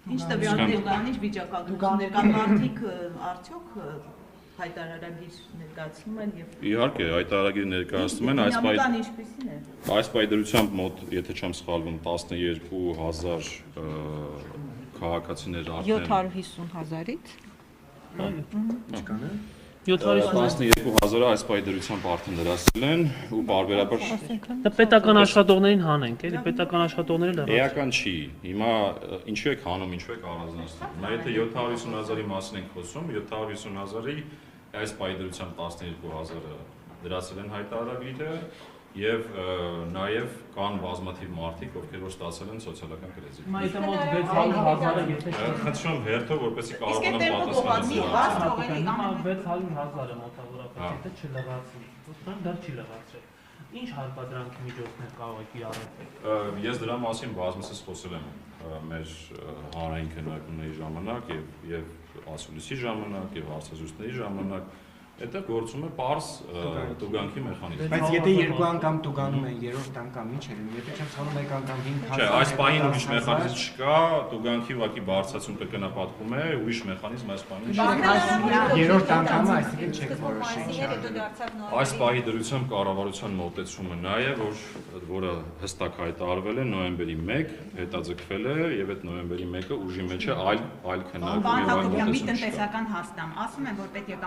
Ինչ տվյալներ կան, ինչ վիճակագրություններ կան, մարդիկ արդյոք հայտարարագիր ներկայացնում են եւ Իհարկե, հայտարարագիր ներկայացնում են, այս պայդրությամբ մոտ, եթե չեմ սխալվում, 12000 քաղաքացիներ արդեն 750,000-ից 12000-ը այս պայդրությամբ արդեն լրացել են ու բարբերաբար Դա պետական աշխատողներին հանենք, էլի պետական աշխատողները լրացնենք։ Էական չի։ Հիմա ինչու եք հանում, ինչու եք առանձնացնում։ Հիմա եթե 750,000-ի մասին ենք խոսում, 750,000-ի այս պայդրությամբ 12000-ը դրացել են հայտարարագիրը եւ նաեւ կան բազմաթիվ մարդիկ, ովքեր որ ստացել են սոցիալական կրեդիտ։ Հիմա եթե մոտ 600,000-ը եթե խնդրում հերթով որպեսզի կարողանան պատասխանել։ 600,000-ը մոտավորապես եթե չլրացվի, ուսման դա չի լրացրել։ Ինչ հարկադրանքի միջոցներ կարող եք իրարել։ Ես դրա մասին բազմիցս խոսել եմ մեր հանրային քննարկումների ժամանակ եւ ասուլիսի ժամանակ եւ հարցազրույցների ժամանակ Դա գործում է պարզ տուգանքի մեխանիզմ։ Բայց եթե երկու անգամ տուգանում են, երրորդ անգամ ինչ է լինում, եթե չեմ ցանում մեկ անգամ 5000 Չէ, այս պահին ուրիշ մեխանիզմ չկա, տուգանքի ուղղակի բարձրացում կգնահատվում է, ուրիշ մեխանիզմ այս պահին չկա։ Երրորդ անգամը այսինքն չեք որոշի։ Այս պահի դրությամբ կառավարության մոտեցումը նա է, որը հստակ հայտարարվել է նոյեմբերի 1, հետաձգվել է եւ այդ նոյեմբերի 1-ը ուժի մեջ է այլ քննարկում եւ այլ մոտեցում։ տնտեսական հաստամ ասում են որ պետք է